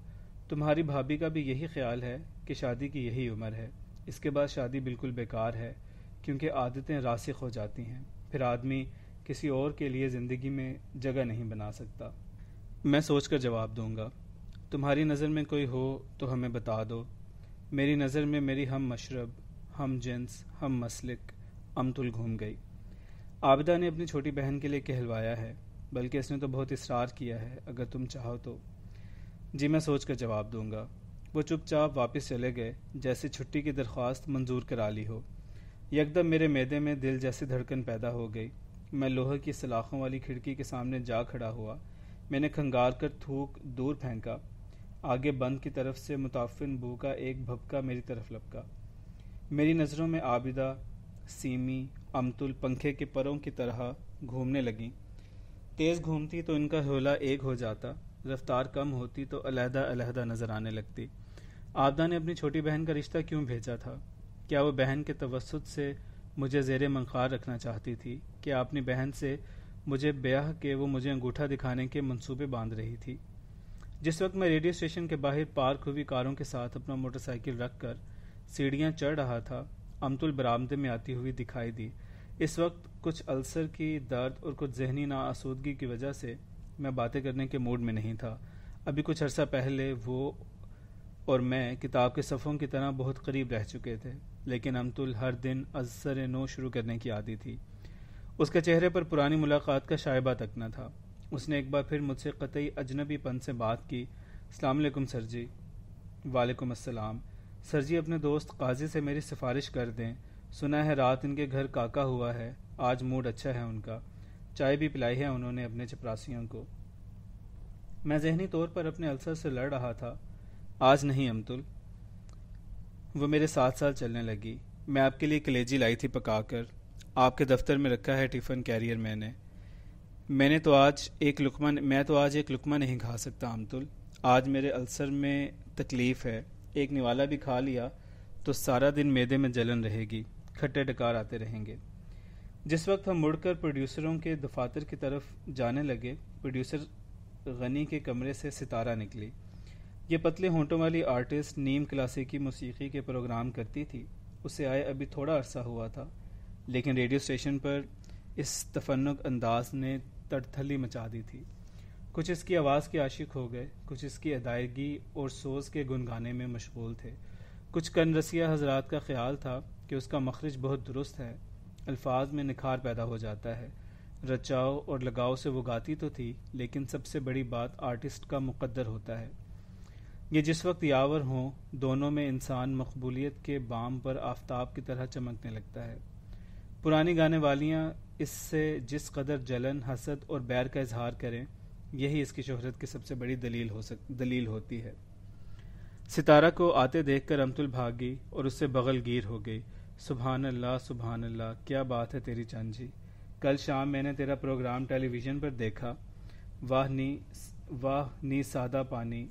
A: تمہاری بھابھی کا بھی یہی خیال ہے کہ شادی کی یہی عمر ہے، اس کے بعد شادی بالکل بیکار ہے، کیونکہ عادتیں راسخ ہو جاتی ہیں، پھر آدمی کسی اور کے لیے زندگی میں جگہ نہیں بنا سکتا۔ میں سوچ کر جواب دوں گا۔ تمہاری نظر میں کوئی ہو تو ہمیں بتا دو۔ میری نظر میں میری ہم مشرب، ہم جنس، ہم مسلک امتل گھوم گئی۔ عابدہ نے اپنی چھوٹی بہن کے لیے کہلوایا ہے، بلکہ اس نے تو بہت اصرار کیا ہے، اگر تم چاہو تو۔ جی میں سوچ کر جواب دوں گا۔ وہ چپ چاپ واپس چلے گئے، جیسے چھٹی کی درخواست منظور کرا لی ہو۔ یکدم میرے معدے میں دل جیسی دھڑکن پیدا ہو گئی۔ میں لوہے کی سلاخوں والی کھڑکی کے سامنے جا کھڑا ہوا۔ میں نے کھنگال کر تھوک دور پھینکا۔ آگے بند کی طرف سے متعفن بو کا ایک بھپکا میری طرف لپکا۔ میری نظروں میں عابدہ، سیمی، امتل پنکھے کے پروں کی طرح گھومنے لگیں۔ تیز گھومتی تو ان کا حولہ ایک ہو جاتا، رفتار کم ہوتی تو علیحدہ علیحدہ نظر آنے لگتی۔ عابدہ نے اپنی چھوٹی بہن کا رشتہ کیوں بھیجا تھا؟ کیا وہ بہن کے توسط سے مجھے زیر منقار رکھنا چاہتی تھی؟ کیا اپنی بہن سے مجھے بیاہ کے وہ مجھے انگوٹھا دکھانے کے منصوبے باندھ رہی تھی؟ جس وقت میں ریڈیو اسٹیشن کے باہر پارک ہوئی کاروں کے ساتھ اپنا موٹر سائیکل رکھ کر سیڑھیاں چڑھ رہا تھا، امتل برآمدے میں آتی ہوئی دکھائی دی۔ اس وقت کچھ السر کی درد اور کچھ ذہنی ناآسودگی کی وجہ سے میں باتیں کرنے کے موڈ میں نہیں تھا۔ ابھی کچھ عرصہ پہلے وہ اور میں کتاب کے صفحوں کی طرح بہت قریب رہ چکے تھے، لیکن امتل ہر دن از سر نو شروع کرنے کی عادی تھی۔ اس کے چہرے پر پرانی ملاقات کا شائبہ تک نہ تھا۔ اس نے ایک بار پھر مجھ سے قطعی اجنبی پن سے بات کی۔ السلام علیکم سر جی۔ وعلیکم السلام۔ سر جی اپنے دوست قاضی سے میری سفارش کر دیں، سنا ہے رات ان کے گھر کاکا ہوا ہے، آج موڈ اچھا ہے ان کا، چائے بھی پلائی ہے انہوں نے اپنے چپراسیوں کو۔ میں ذہنی طور پر اپنے السر سے لڑ رہا تھا۔ آج نہیں امتل۔ وہ میرے ساتھ ساتھ چلنے لگی۔ میں آپ کے لیے کلیجی لائی تھی پکا کر، آپ کے دفتر میں رکھا ہے ٹفن کیریئر میں تو آج ایک لقمہ نہیں کھا سکتا امتل۔ آج میرے السر میں تکلیف ہے، ایک نوالا بھی کھا لیا تو سارا دن معدے میں جلن رہے گی، کھٹے ڈکار آتے رہیں گے۔ جس وقت ہم مڑ کر پروڈیوسروں کے دفاتر کی طرف جانے لگے، پروڈیوسر غنی کے کمرے سے ستارہ نکلی۔ یہ پتلے ہونٹوں والی آرٹسٹ نیم کلاسیکی موسیقی کے پروگرام کرتی تھی۔ اسے آئے ابھی تھوڑا عرصہ ہوا تھا، لیکن ریڈیو اسٹیشن پر اس تفنک انداز نے تڑتھلی مچا دی تھی۔ کچھ اس کی آواز کے عاشق ہو گئے، کچھ اس کی ادائیگی اور سوز کے گنگانے میں مشغول تھے۔ کچھ کن رسیہ حضرات کا خیال تھا کہ اس کا مخرج بہت درست ہے، الفاظ میں نکھار پیدا ہو جاتا ہے، رچاؤ اور لگاؤ سے وہ گاتی تو تھی، لیکن سب سے بڑی بات آرٹسٹ کا مقدر ہوتا ہے۔ یہ جس وقت یاور ہوں، دونوں میں انسان مقبولیت کے بام پر آفتاب کی طرح چمکنے لگتا ہے۔ پرانی گانے والیاں اس سے جس قدر جلن، حسد اور بیر کا اظہار کریں، یہی اس کی شہرت کی سب سے بڑی دلیل ہوتی ہے۔ ستارہ کو آتے دیکھ کر امتل بھاگی اور اس سے بغل گیر ہو گئی۔ سبحان اللہ، کیا بات ہے تیری چند جی، کل شام میں نے تیرا پروگرام ٹیلی ویژن پر دیکھا، واہ نی سادہ پانی،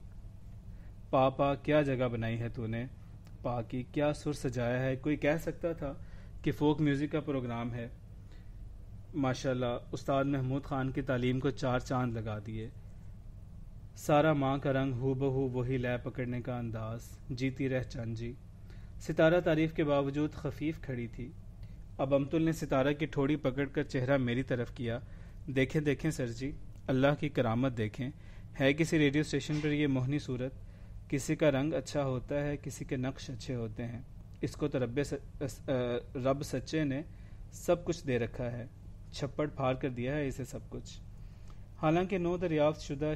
A: پا کیا جگہ بنائی ہے تو نے، پا کی کیا سر سجایا ہے، کوئی کہہ سکتا تھا کہ فوک میوزک کا پروگرام ہے۔ ماشاءاللہ، استاد محمود خان کی تعلیم کو 4 چاند لگا دیے۔ سارا ماں کا رنگ ہو بہو وہی لے پکڑنے کا انداز، جیتی رہ چند جی۔ ستارہ تعریف کے باوجود خفیف کھڑی تھی۔ اب امتل نے ستارہ کی ٹھوڑی پکڑ کر چہرہ میری طرف کیا۔ دیکھیں سر جی، اللہ کی کرامت دیکھیں، ہے کسی ریڈیو اسٹیشن پر یہ موہنی صورت، کسی کا رنگ اچھا ہوتا ہے، کسی کے نقش اچھے ہوتے ہیں، اس کو تو رب سچے نے سب کچھ دے رکھا ہے، چھپڑ پھاڑ کر دیا ہے اسے سب کچھ۔ حالانکہ نو دریافت شدہ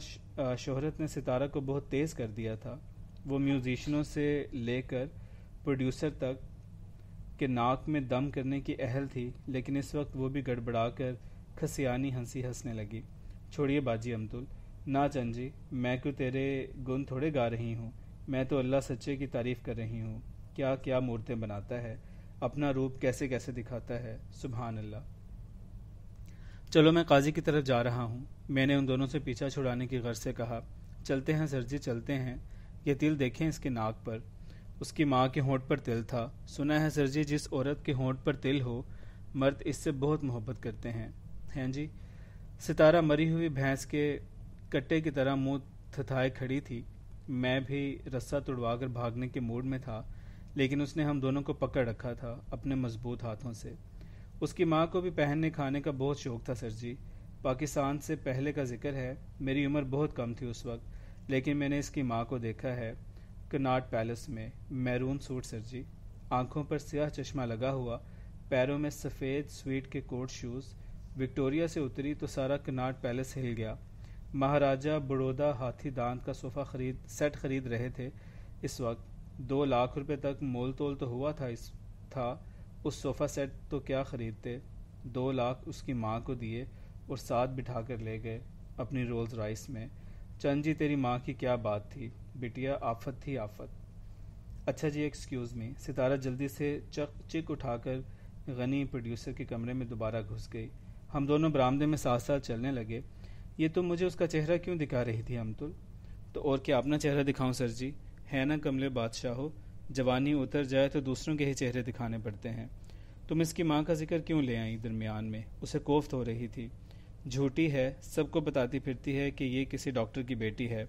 A: شہرت نے ستارہ کو بہت تیز کر دیا تھا۔ وہ میوزیشنوں سے لے کر پروڈیوسر تک کے ناک میں دم کرنے کی اہل تھی، لیکن اس وقت وہ بھی گڑبڑا کر کھسیانی ہنسی ہنسنے لگی۔ چھوڑیے باجی امتل، نا چند جی، میں کوئی تیرے گن تھوڑے گا رہی ہوں، میں تو اللہ سچے کی تعریف کر رہی ہوں، کیا کیا مورتیں بناتا ہے، اپنا روپ کیسے کیسے دکھاتا ہے، سبحان اللہ۔ چلو میں قاضی کی طرف جا رہا ہوں، میں نے ان دونوں سے پیچھا چھڑانے کی غرض سے کہا۔ چلتے ہیں سر جی، چلتے ہیں، یہ تل دیکھیں اس کے ناک پر، اس کی ماں کے ہونٹ پر تل تھا۔ سنا ہے سر جی، جس عورت کے ہونٹ پر تل ہو، مرد اس سے بہت محبت کرتے ہیں جی۔ ستارہ مری ہوئی بھینس کے کٹے کی طرح منہ تھتھائے کھڑی تھی۔ میں بھی رسہ تڑوا کر بھاگنے کے موڈ میں تھا، لیکن اس نے ہم دونوں کو پکڑ رکھا تھا اپنے مضبوط ہاتھوں سے۔ اس کی ماں کو بھی پہننے کھانے کا بہت شوق تھا سر جی۔ پاکستان سے پہلے کا ذکر ہے، میری عمر بہت کم تھی اس وقت، لیکن میں نے اس کی ماں کو دیکھا ہے کناٹ پیلس میں، میرون سوٹ سر جی، آنکھوں پر سیاہ چشمہ لگا ہوا، پیروں میں سفید سویٹ کے کوٹ شوز۔ وکٹوریا سے اتری تو سارا کناٹ پیلس ہل گیا۔ مہاراجہ بڑودا ہاتھی دانت کا صوفہ سیٹ خرید رہے تھے اس وقت۔ 2 لاکھ روپے تک مول تول تو ہوا تھا اس صوفہ سیٹ، تو کیا خریدتے۔ 2 لاکھ اس کی ماں کو دیے اور ساتھ بٹھا کر لے گئے اپنی رولز رائس میں۔ چند جی، تیری ماں کی کیا بات تھی بٹیا، آفت تھی آفت۔ اچھا جی، ایکسکیوز می۔ ستارہ جلدی سے چک اٹھا کر غنی پروڈیوسر کے کمرے میں دوبارہ گھس گئی۔ ہم دونوں برآمدے میں ساتھ ساتھ چلنے لگے۔ یہ تم مجھے اس کا چہرہ کیوں دکھا رہی تھی امتل؟ تو اور کیا اپنا چہرہ دکھاؤں سر جی، ہے نا کملے بادشاہ ہو، جوانی اتر جائے تو دوسروں کے ہی چہرے دکھانے پڑتے ہیں۔ تم اس کی ماں کا ذکر کیوں لے آئیں درمیان میں؟ اسے کوفت ہو رہی تھی۔ جھوٹی ہے، سب کو بتاتی پھرتی ہے کہ یہ کسی ڈاکٹر کی بیٹی ہے۔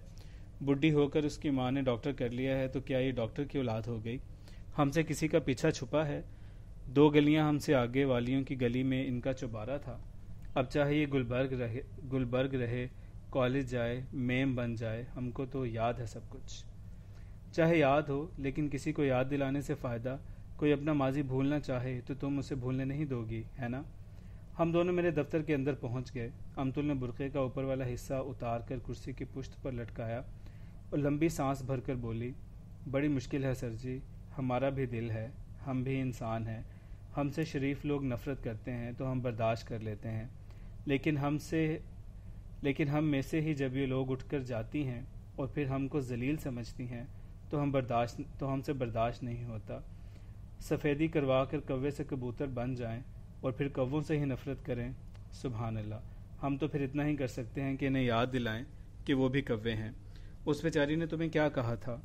A: بڈھی ہو کر اس کی ماں نے ڈاکٹر کر لیا ہے تو کیا یہ ڈاکٹر کی اولاد ہو گئی؟ ہم سے کسی کا پیچھا چھپا ہے؟ 2 گلیاں ہم سے آگے والیوں کی گلی میں ان کا چوبارہ تھا۔ اب چاہے یہ گلبرگ رہے، کالج جائے، میم بن جائے، ہم کو تو یاد ہے سب کچھ۔ چاہے یاد ہو، لیکن کسی کو یاد دلانے سے فائدہ، کوئی اپنا ماضی بھولنا چاہے تو تم اسے بھولنے نہیں دو گی، ہے نا؟ ہم دونوں میرے دفتر کے اندر پہنچ گئے۔ امتل نے برقعے کا اوپر والا حصہ اتار کر کرسی کی پشت پر لٹکایا اور لمبی سانس بھر کر بولی، بڑی مشکل ہے سر جی، ہمارا بھی دل ہے، ہم بھی انسان ہیں، ہم سے شریف لوگ نفرت کرتے ہیں تو ہم برداشت کر لیتے ہیں، لیکن ہم میں سے ہی جب یہ لوگ اٹھ کر جاتی ہیں اور پھر ہم کو ذلیل سمجھتی ہیں تو ہم سے برداشت نہیں ہوتا۔ سفیدی کروا کر کوے سے کبوتر بن جائیں اور پھر کووں سے ہی نفرت کریں، سبحان اللہ۔ ہم تو پھر اتنا ہی کر سکتے ہیں کہ انہیں یاد دلائیں کہ وہ بھی کوے ہیں۔ اس بیچاری نے تمہیں کیا کہا تھا؟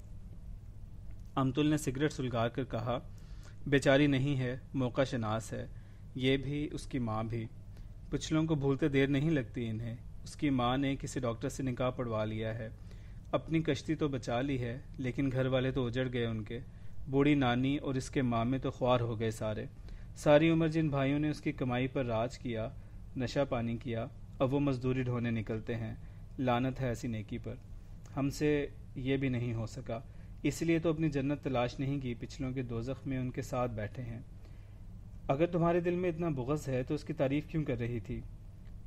A: امتل نے سگریٹ سلگا کر کہا، بیچاری نہیں ہے، موقع شناس ہے، یہ بھی اس کی ماں بھی۔ پچھلوں کو بھولتے دیر نہیں لگتی انہیں۔ اس کی ماں نے کسی ڈاکٹر سے نکاح پڑوا لیا ہے، اپنی کشتی تو بچا لی ہے، لیکن گھر والے تو اجڑ گئے ان کے۔ بوڑھی نانی اور اس کے مامے تو خوار ہو گئے ساری عمر جن بھائیوں نے اس کی کمائی پر راج کیا، نشہ پانی کیا، اب وہ مزدوری ڈھونے نکلتے ہیں۔ لعنت ہے ایسی نیکی پر۔ ہم سے یہ بھی نہیں ہو سکا، اس لیے تو اپنی جنت تلاش نہیں کی، پچھلوں کے دوزخ میں ان کے ساتھ بیٹھے ہیں۔ اگر تمہارے دل میں اتنا بغض ہے تو اس کی تعریف کیوں کر رہی تھی؟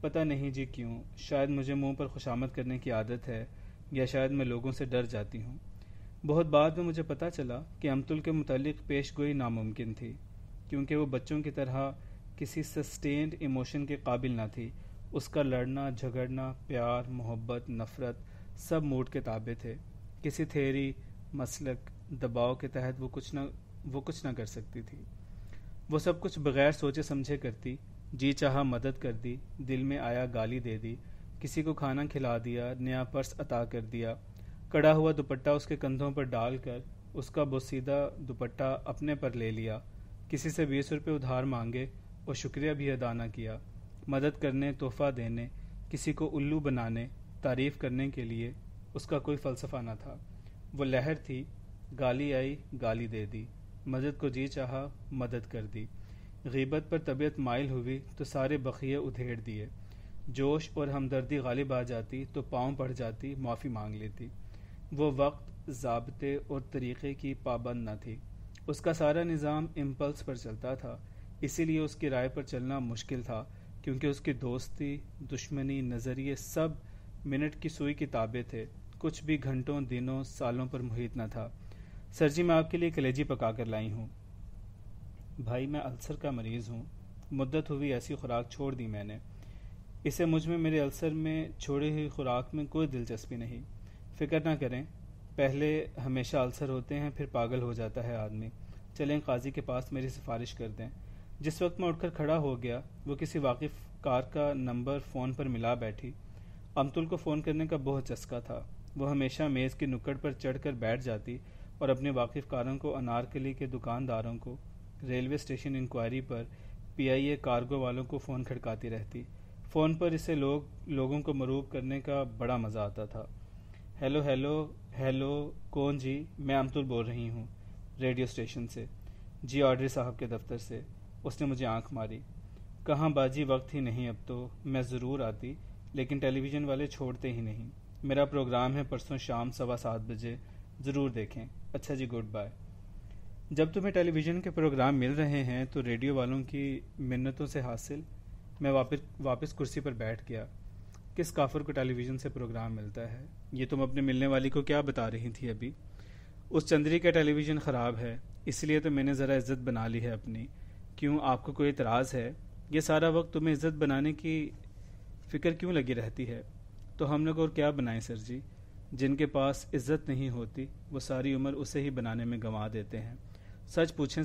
A: پتہ نہیں جی کیوں، شاید مجھے منہ پر خوشامد کرنے کی عادت ہے، یا شاید میں لوگوں سے ڈر جاتی ہوں۔ بہت بعد میں مجھے پتہ چلا کہ امتل کے متعلق پیش گوئی ناممکن تھی، کیونکہ وہ بچوں کی طرح کسی سسٹینڈ ایموشن کے قابل نہ تھی۔ اس کا لڑنا جھگڑنا، پیار محبت نفرت سب موڈ کے تابع تھے۔ کسی تھیوری مسلک دباؤ کے تحت وہ کچھ نہ کر سکتی تھی۔ وہ سب کچھ بغیر سوچے سمجھے کرتی، جی چاہا مدد کر دی، دل میں آیا گالی دے دی، کسی کو کھانا کھلا دیا، نیا پرس عطا کر دیا، کڑا ہوا دوپٹہ اس کے کندھوں پر ڈال کر اس کا بوسیدہ دوپٹہ اپنے پر لے لیا، کسی سے 20 روپے ادھار مانگے اور شکریہ بھی ادا نہ کیا، مدد کرنے، تحفہ دینے، کسی کو الو بنانے، تعریف کرنے کے لیے اس کا کوئی فلسفہ نہ تھا۔ وہ لہر تھی، گالی آئی گالی دے دی، مدد کو جی چاہا مدد کر دی، غیبت پر طبیعت مائل ہوئی تو سارے بخیے ادھیڑ دیے، جوش اور ہمدردی غالب آ جاتی تو پاؤں پڑ جاتی، معافی مانگ لیتی۔ وہ وقت، ضابطے اور طریقے کی پابند نہ تھی، اس کا سارا نظام امپلس پر چلتا تھا، اسی لیے اس کی رائے پر چلنا مشکل تھا، کیونکہ اس کی دوستی، دشمنی، نظریے سب منٹ کی سوئی کی تابع تھے، کچھ بھی گھنٹوں، دنوں، سالوں پر محیط نہ تھا۔ سر جی میں آپ کے لیے کلیجی پکا کر لائی ہوں۔ بھائی میں السر کا مریض ہوں، مدت ہوئی ایسی خوراک چھوڑ دی میں نے، اسے مجھ میں میرے السر میں چھوڑی ہوئی خوراک میں کوئی دلچسپی نہیں۔ فکر نہ کریں، پہلے ہمیشہ السر ہوتے ہیں پھر پاگل ہو جاتا ہے آدمی، چلیں قاضی کے پاس میری سفارش کر دیں۔ جس وقت میں اٹھ کر کھڑا ہو گیا وہ کسی واقف کار کا نمبر فون پر ملا بیٹھی۔ امتل کو فون کرنے کا بہت چسکا تھا، وہ ہمیشہ میز کی نکڑ پر چڑھ کر بیٹھ جاتی اور اپنے واقف کاروں کو، انارکلی کے دکانداروں کو، ریلوے اسٹیشن انکوائری پر، پی آئی اے کارگو والوں کو فون کھڑکاتی رہتی۔ فون پر اسے لوگوں کو مروب کرنے کا بڑا مزہ آتا تھا۔ ہیلو ہیلو ہیلو، کون جی؟ میں امتل بول رہی ہوں، ریڈیو اسٹیشن سے۔ جی آڈری صاحب کے دفتر سے۔ اس نے مجھے آنکھ ماری۔ کہاں باجی، وقت ہی نہیں اب تو، میں ضرور آتی لیکن ٹیلی ویژن والے چھوڑتے ہی نہیں۔ میرا پروگرام ہے پرسوں شام 7:15 بجے، ضرور دیکھیں۔ اچھا جی، گڈ بائے۔ جب تمہیں ٹیلی ویژن کے پروگرام مل رہے ہیں تو ریڈیو والوں کی منتوں سے حاصل۔ میں واپس کرسی پر بیٹھ گیا۔ کس کافر کو ٹیلی ویژن سے پروگرام ملتا ہے؟ یہ تم اپنے ملنے والی کو کیا بتا رہی تھی ابھی؟ اس چندری کا ٹیلی ویژن خراب ہے، اس لیے تو میں نے ذرا عزت بنا لی ہے اپنی۔ کیوں، آپ کو کوئی اعتراض ہے؟ یہ سارا وقت تمہیں عزت بنانے کی فکر کیوں لگی رہتی ہے؟ تو ہم لوگ اور کیا بنائیں سر جی؟ جن کے پاس عزت نہیں ہوتی وہ ساری عمر اسے ہی بنانے میں گنوا دیتے ہیں۔ سچ پوچھیں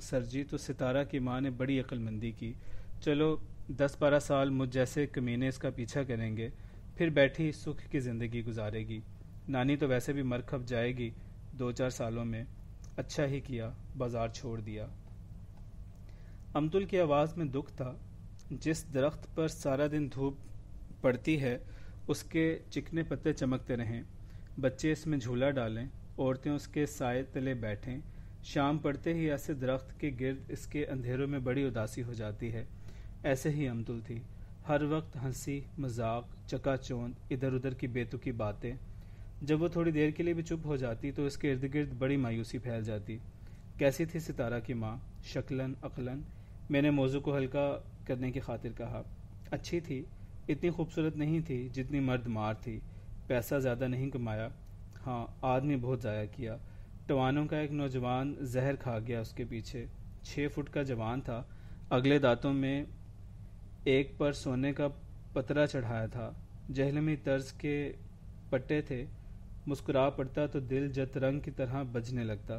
A: سر جی تو ستارہ کی ماں نے بڑی عقل مندی کی۔ چلو 10-12 سال مجھ جیسے کمینے اس کا پیچھا کریں گے، پھر بیٹھی سکھ کی زندگی گزارے گی۔ نانی تو ویسے بھی مر کھپ جائے گی 2-4 سالوں میں۔ اچھا ہی کیا بازار چھوڑ دیا۔ امتل کی آواز میں دکھ تھا۔ جس درخت پر سارا دن دھوپ پڑتی ہے اس کے چکنے پتے چمکتے رہیں، بچے اس میں جھولا ڈالیں، عورتیں اس کے سائے تلے بیٹھیں، شام پڑتے ہی ایسے درخت کے گرد اس کے اندھیروں میں بڑی اداسی ہو جاتی ہے۔ ایسے ہی امتل تھی، ہر وقت ہنسی مذاق، چکا چوند، ادھر ادھر کی بے تکی باتیں۔ جب وہ تھوڑی دیر کے لیے بھی چپ ہو جاتی تو اس کے ارد گرد بڑی مایوسی پھیل جاتی۔ کیسی تھی ستارہ کی ماں؟ شکلاً عقلاً؟ میں نے موضوع کو ہلکا کرنے کی خاطر کہا۔ اچھی تھی، اتنی خوبصورت نہیں تھی جتنی مرد مار تھی، پیسہ زیادہ نہیں کمایا، ہاں آدمی بہت ضائع کیا۔ ٹوانوں کا ایک نوجوان زہر کھا گیا اس کے پیچھے، 6 فٹ کا جوان تھا، اگلے دانتوں میں ایک پر سونے کا پترا چڑھایا تھا، جہلمی طرز کے پٹے تھے، مسکرا پڑتا تو دل جت رنگ کی طرح بجنے لگتا۔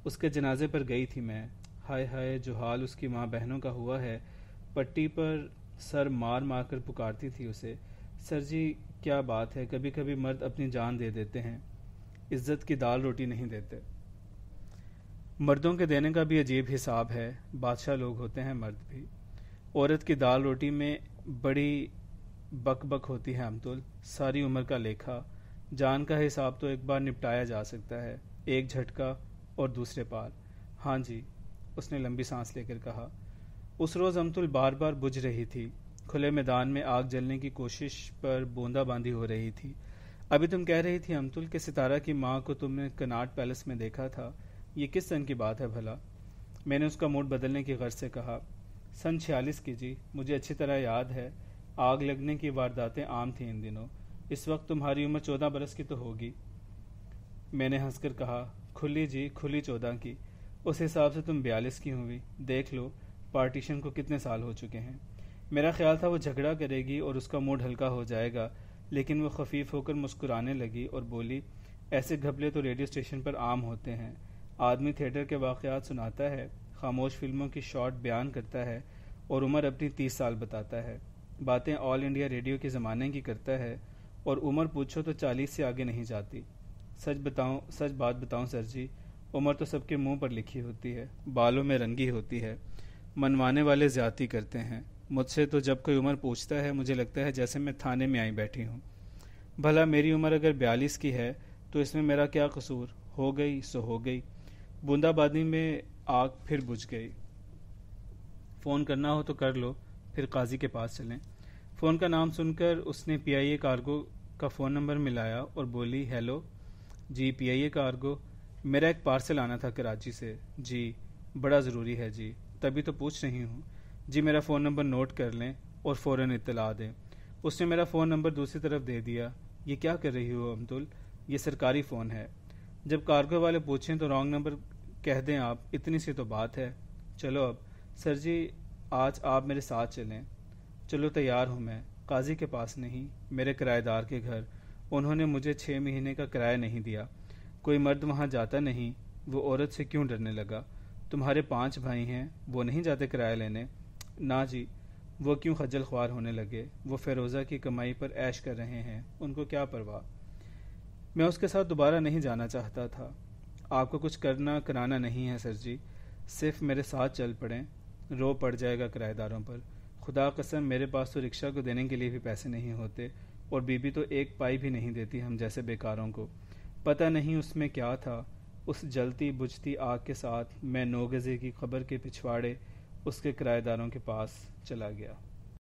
A: اس کے جنازے پر گئی تھی میں، ہائے ہائے جو حال اس کی ماں بہنوں کا ہوا ہے۔ پٹی پر سر مار مار کر پکارتی تھی اسے۔ سر جی کیا بات ہے، کبھی کبھی مرد اپنی جان دے دیتے ہیں، عزت کی دال روٹی نہیں دیتے۔ مردوں کے دینے کا بھی عجیب حساب ہے، بادشاہ لوگ ہوتے ہیں مرد بھی۔ عورت کی دال روٹی میں بڑی بک بک ہوتی ہے امتل، ساری عمر کا لیکھا۔ جان کا حساب تو ایک بار نپٹایا جا سکتا ہے، ایک جھٹکا اور دوسرے پار۔ ہاں جی، اس نے لمبی سانس لے کر کہا۔ اس روز امتل بار بار بجھ رہی تھی، کھلے میدان میں آگ جلنے کی کوشش پر بوندا باندی ہو رہی تھی۔ ابھی تم کہہ رہی تھی امتل کہ ستارہ کی ماں کو تم نے کناٹ پیلس میں دیکھا تھا، یہ کس سن کی بات ہے بھلا؟ میں نے اس کا موڈ بدلنے کی غرض سے کہا۔ سن 46 کی جی، مجھے اچھی طرح یاد ہے، آگ لگنے کی وارداتیں عام تھیں ان دنوں۔ اس وقت تمہاری عمر 14 برس کی تو ہوگی۔ میں نے ہنس کر کہا، کھلی جی، کھلی 14 کی، اس حساب سے تم 42 کی ہوئی، دیکھ لو پارٹیشن کو کتنے سال ہو چکے ہیں۔ میرا خیال تھا وہ جھگڑا کرے گی اور اس کا موڈ ہلکا ہو جائے گا، لیکن وہ خفیف ہو کر مسکرانے لگی اور بولی، ایسے گھپلے تو ریڈیو اسٹیشن پر عام ہوتے ہیں، آدمی تھیٹر کے واقعات سناتا ہے، خاموش فلموں کی شارٹ بیان کرتا ہے اور عمر اپنی 30 سال بتاتا ہے، باتیں آل انڈیا ریڈیو کے زمانے کی کرتا ہے اور عمر پوچھو تو 40 سے آگے نہیں جاتی۔ سچ بات بتاؤں سر جی، عمر تو سب کے منہ پر لکھی ہوتی ہے، بالوں میں رنگی ہوتی ہے، منوانے والے زیادتی کرتے ہیں۔ مجھ سے تو جب کوئی عمر پوچھتا ہے مجھے لگتا ہے جیسے میں تھانے میں آئی بیٹھی ہوں۔ بھلا میری عمر اگر 42 کی ہے تو اس میں میرا کیا قصور؟ ہو گئی سو ہو گئی، بوندا بادی میں آگ پھر بجھ گئی۔ فون کرنا ہو تو کر لو، پھر قاضی کے پاس چلیں۔ فون کا نام سن کر اس نے پی آئی اے کارگو کا فون نمبر ملایا اور بولی، ہیلو جی، پی آئی اے کارگو، میرا ایک پارسل آنا تھا کراچی سے، جی بڑا ضروری ہے جی، تبھی تو پوچھ رہی ہوں جی، میرا فون نمبر نوٹ کر لیں اور فوراً اطلاع دیں۔ اس نے میرا فون نمبر دوسری طرف دے دیا۔ یہ کیا کر رہی ہو امتل؟ یہ سرکاری فون ہے، جب کارگو والے پوچھیں تو رانگ نمبر کہہ دیں آپ، اتنی سی تو بات ہے۔ چلو اب سر جی، آج آپ میرے ساتھ چلیں۔ چلو تیار ہوں میں، قاضی کے پاس نہیں، میرے کرایہ دار کے گھر، انہوں نے مجھے 6 مہینے کا کرایہ نہیں دیا۔ کوئی مرد وہاں جاتا نہیں، وہ عورت سے کیوں ڈرنے لگا؟ تمہارے 5 بھائی ہیں، وہ نہیں جاتے کرایہ لینے؟ نہ جی، وہ کیوں خجل خوار ہونے لگے؟ وہ فیروزہ کی کمائی پر عیش کر رہے ہیں، ان کو کیا پرواہ؟ میں اس کے ساتھ دوبارہ نہیں جانا چاہتا تھا۔ آپ کو کچھ کرنا کرانا نہیں ہے سر جی، صرف میرے ساتھ چل پڑیں، رو پڑ جائے گا کرایہ داروں پر۔ خدا قسم میرے پاس تو رکشہ کو دینے کے لیے بھی پیسے نہیں ہوتے، اور بی بی تو ایک پائی بھی نہیں دیتی ہم جیسے بیکاروں کو۔ پتہ نہیں اس میں کیا تھا، اس جلتی بجھتی آگ کے ساتھ میں 9 گزے کی قبر کے پچھواڑے اس کے کرایہ داروں کے پاس چلا گیا۔